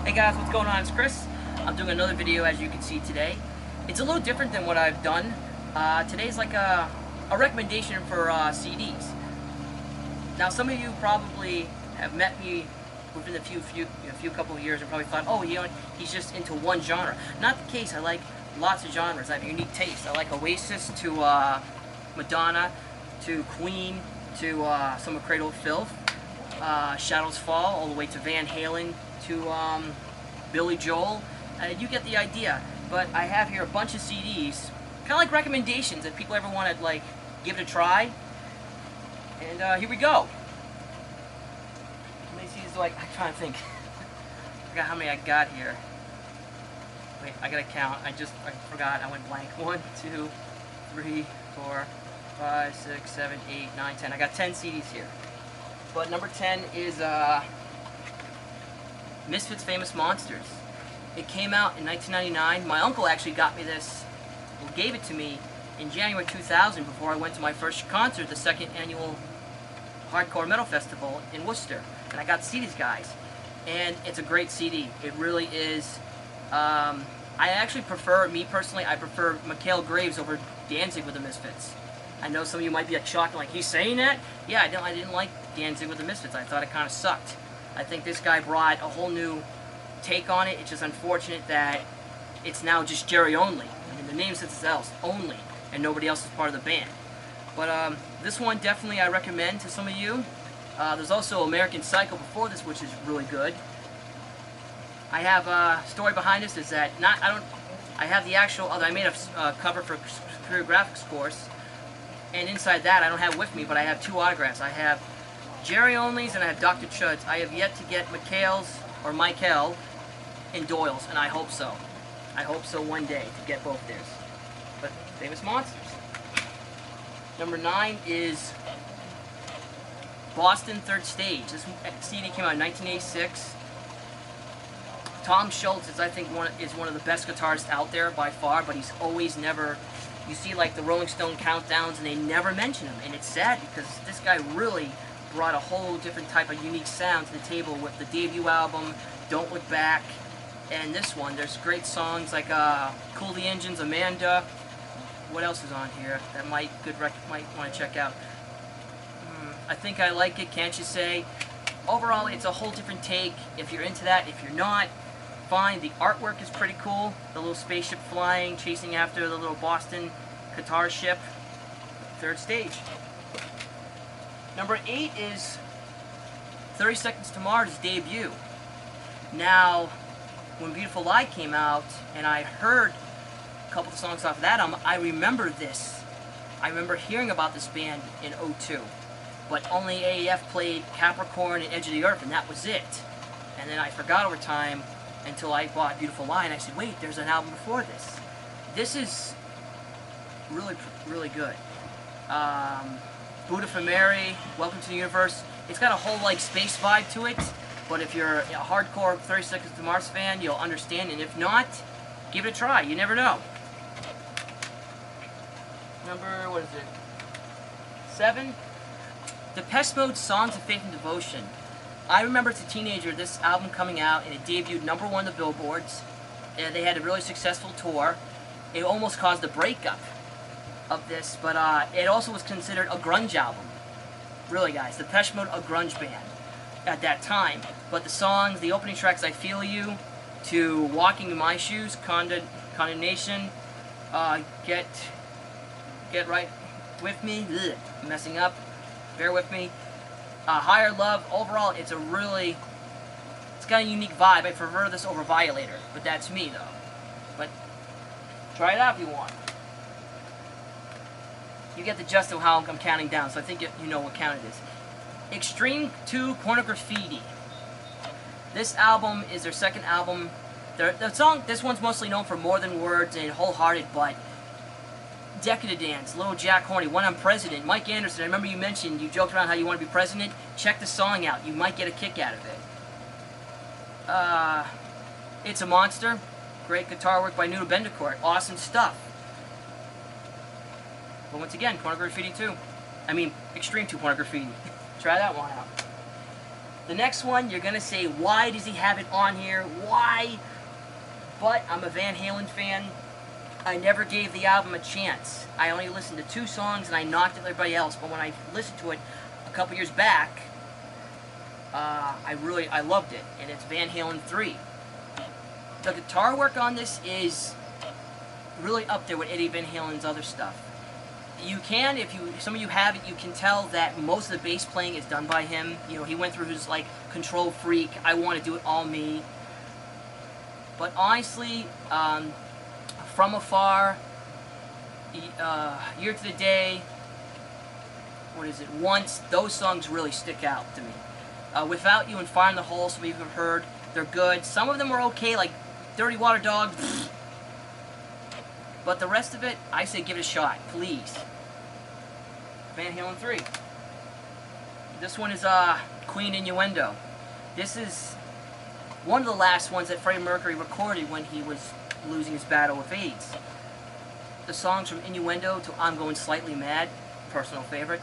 Hey guys, what's going on? It's Chris. I'm doing another video, as you can see today. It's a little different than what I've done. Today's like a recommendation for CDs. Now, some of you probably have met me within a few couple of years and probably thought, oh, he's just into one genre. Not the case. I like lots of genres. I have a unique taste. I like Oasis to Madonna to Queen to some of Cradle of Filth, Shadows Fall, all the way to Van Halen to Billy Joel. You get the idea. But I have here a bunch of CDs, kind of like recommendations if people ever want to like give it a try. And here we go. How many CDs do I'm trying to think. I forgot how many I got here. Wait, I gotta count. I forgot. I went blank. 1, 2, 3, 4, 5, 6, 7, 8, 9, 10. I got 10 CDs here. But number 10 is Misfits' Famous Monsters. It came out in 1999. My uncle actually got me this, or gave it to me in January 2000 before I went to my first concert, the second annual Hardcore Metal Festival in Worcester. And I got to see these guys. And it's a great CD. It really is. I actually prefer, me personally, I prefer Mikhail Graves over Danzig with the Misfits. I know some of you might be like shocked, like, he's saying that? Yeah, I didn't like Danzig with the Misfits. I thought it kind of sucked. I think this guy brought a whole new take on it. It's just unfortunate that it's now just Jerry only. I mean, the name says itself, only, and nobody else is part of the band. But this one definitely I recommend to some of you. There's also American Psycho before this, which is really good. I have a story behind this is that I have the actual, I made a cover for career graphics course, and inside that I don't have with me, but I have 2 autographs. I have Jerry Only's and I have Dr. Chud's. I have yet to get Mikhail's or Michael and Doyle's, and I hope so. I hope so one day to get both theirs. But Famous Monsters. Number 9 is Boston Third Stage. This CD came out in 1986. Tom Schultz is, I think, is one of the best guitarists out there by far, but he's always never, you see like the Rolling Stone countdowns and they never mention him, and it's sad because this guy really brought a whole different type of unique sound to the table with the debut album, Don't Look Back, and this one. There's great songs like Cool the Engines, Amanda. What else is on here that might want to check out? I Think I Like It, Can't You Say? Overall, it's a whole different take. If you're into that, if you're not, fine. The artwork is pretty cool. The little spaceship flying, chasing after the little Boston guitar ship. Third Stage. Number 8 is 30 Seconds to Mars' debut. Now, when Beautiful Lie came out, and I heard a couple of songs off that album, I remember this. I remember hearing about this band in '02. But only AAF played Capricorn and Edge of the Earth, and that was it. And then I forgot over time until I bought Beautiful Lie, and I said, wait, there's an album before this. This is really, really good. Buddha for Mary, Welcome to the Universe. It's got a whole like space vibe to it, but if you're a hardcore 30 Seconds to Mars fan, you'll understand, and if not, give it a try. You never know. Number, what is it? 7? Depeche Mode, Songs of Faith and Devotion. I remember as a teenager this album coming out, and it debuted #1 on the billboards, and they had a really successful tour. It almost caused a breakup of this, but it also was considered a grunge album. Really, guys, Depeche Mode, a grunge band at that time. But the songs, the opening tracks, I Feel You, to Walking in My Shoes, Condemnation, Get Right With Me, messing up, bear with me, Higher Love. Overall, it's got a unique vibe. I prefer this over Violator, but that's me though. But try it out if you want. You get the gist of how I'm counting down, so I think you know what count it is. Extreme 2, Pornography. This album is their second album. The song, this one's mostly known for More Than Words and Wholehearted, but Decadent Dance, Little Jack Horny, When I'm President, Mike Anderson, I remember you mentioned, you joked around how you want to be president. Check the song out. You might get a kick out of it. It's a Monster. Great guitar work by Nuno Bendecourt. Awesome stuff. But once again, Pornography 2. I mean, Extreme 2 Pornography. Try that one out. The next one, you're going to say, why does he have it on here? Why? But I'm a Van Halen fan. I never gave the album a chance. I only listened to 2 songs and I knocked everybody else. But when I listened to it a couple years back, I loved it. And it's Van Halen 3. The guitar work on this is really up there with Eddie Van Halen's other stuff. You can, some of you have it, you can tell that most of the bass playing is done by him. You know, he went through his, like, control freak, I want to do it all me. But honestly, From Afar, Year to the Day, what is it, Once, those songs really stick out to me. Without You and Fire in the Hole, some of you have heard, they're good. Some of them are okay, like Dirty Water Dog, but the rest of it, I say give it a shot, please. Van Halen 3. This one is Queen Innuendo. This is one of the last ones that Freddie Mercury recorded when he was losing his battle with AIDS. The songs from Innuendo to I'm Going Slightly Mad, personal favorite,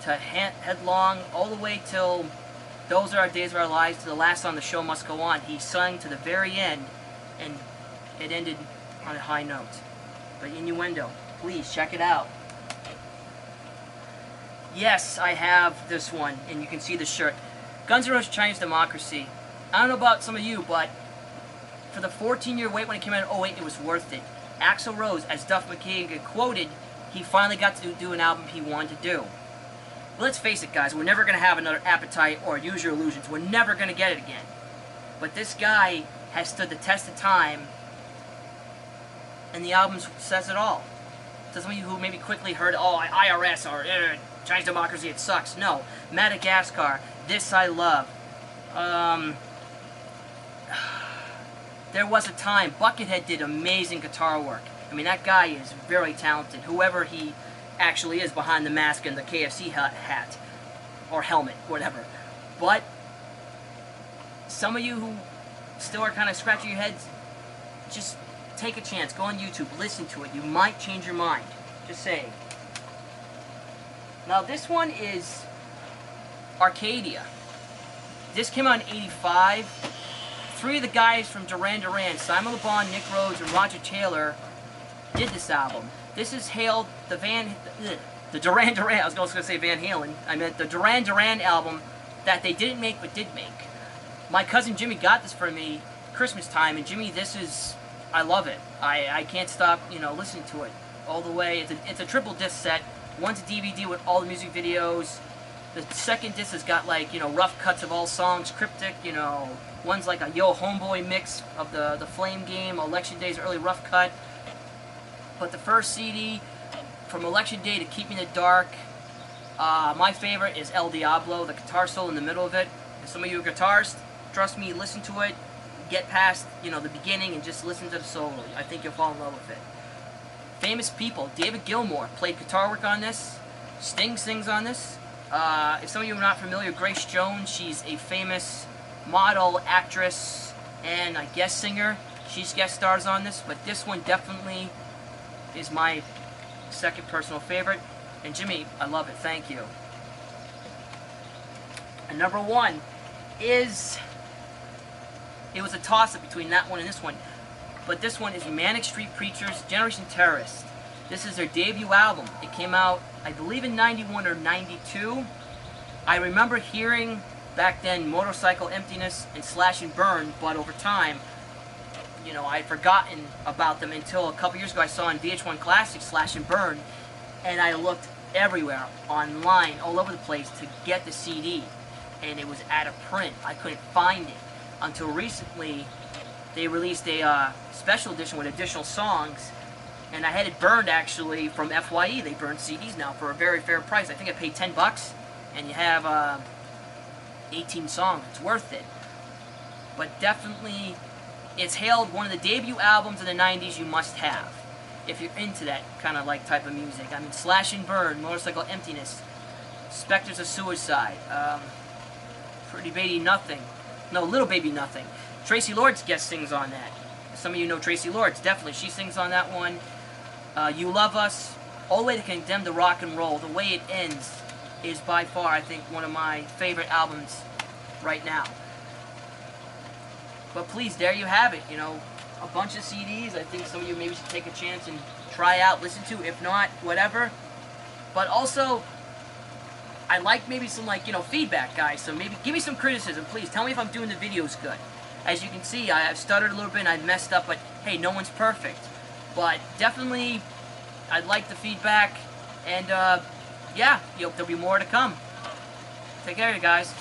to Headlong, all the way till Those Are Our Days of Our Lives, to the last song, The Show Must Go On. He sung to the very end, and it ended on a high note. But Innuendo, please check it out. Yes, I have this one, and you can see the shirt. Guns N' Roses Chinese Democracy. I don't know about some of you, but for the 14-year wait when it came out in 08, it was worth it. Axl Rose, as Duff McKagan quoted, he finally got to do an album he wanted to do. But let's face it, guys, we're never going to have another Appetite or Use Your Illusions. We're never going to get it again. But this guy has stood the test of time, and the album says it all. To some of you who maybe quickly heard, oh, IRS or Chinese Democracy, it sucks. No. Madagascar, This I Love. There Was a Time. Buckethead did amazing guitar work. I mean, that guy is very talented. Whoever he actually is behind the mask and the KFC hat. Or helmet, whatever. But some of you who still are kind of scratching your heads, just take a chance. Go on YouTube. Listen to it. You might change your mind. Just saying. Now, this one is Arcadia. This came out in '85. 3 of the guys from Duran Duran, Simon Le Bon, Nick Rhodes, and Roger Taylor, did this album. This is hailed the Duran Duran, I was going to say Van Halen, I meant the Duran Duran album that they didn't make but did make. My cousin Jimmy got this for me Christmas time, and Jimmy, this is, I love it. I can't stop, listening to it all the way. It's a triple disc set. One's a DVD with all the music videos. The second disc has got, like, rough cuts of all songs, cryptic, one's like a Yo Homeboy mix of the Flame game, Election Day's early rough cut. But the first CD, from Election Day to Keep Me in the Dark, my favorite is El Diablo, the guitar solo in the middle of it. And some of you are guitarists, trust me, listen to it, get past, the beginning and just listen to the solo. I think you'll fall in love with it. Famous people, David Gilmour played guitar work on this, Sting sings on this. If some of you are not familiar, Grace Jones, she's a famous model, actress, and I guess singer. She's guest stars on this, but this one definitely is my second personal favorite. And Jimmy, I love it. Thank you. And number 1 is, it was a toss-up between that one and this one, but this one is Manic Street Preachers, Generation Terrorist. This is their debut album. It came out, I believe, in '91 or '92. I remember hearing back then Motorcycle Emptiness and Slash and Burn, but over time, I'd forgotten about them until a couple years ago I saw on VH1 Classic Slash and Burn, and I looked everywhere, online, all over the place to get the CD, and it was out of print. I couldn't find it until recently. They released a special edition with additional songs, and I had it burned actually from FYE. They burn CDs now for a very fair price. I think I paid $10, and you have 18 songs. It's worth it. But definitely, it's hailed one of the debut albums in the 90s you must have if you're into that kind of type of music. I mean, Slash and Burn, Motorcycle Emptiness, Spectres of Suicide, Pretty Baby Nothing, no, Little Baby Nothing. Tracy Lords guest sings on that. Some of you know Tracy Lords, definitely. She sings on that one. You Love Us, all the way to Condemn to Rock and Roll. The way it ends is by far, I think, one of my favorite albums right now. But please, there you have it. You know, a bunch of CDs. I think some of you maybe should take a chance and try out, listen to. If not, whatever. But also, I like maybe some, like, you know, feedback, guys. So maybe give me some criticism, please. Tell me if I'm doing the videos good. As you can see, I've stuttered a little bit and I messed up, but hey, no one's perfect. But definitely, I'd like the feedback. And yeah, there'll be more to come. Take care, you guys.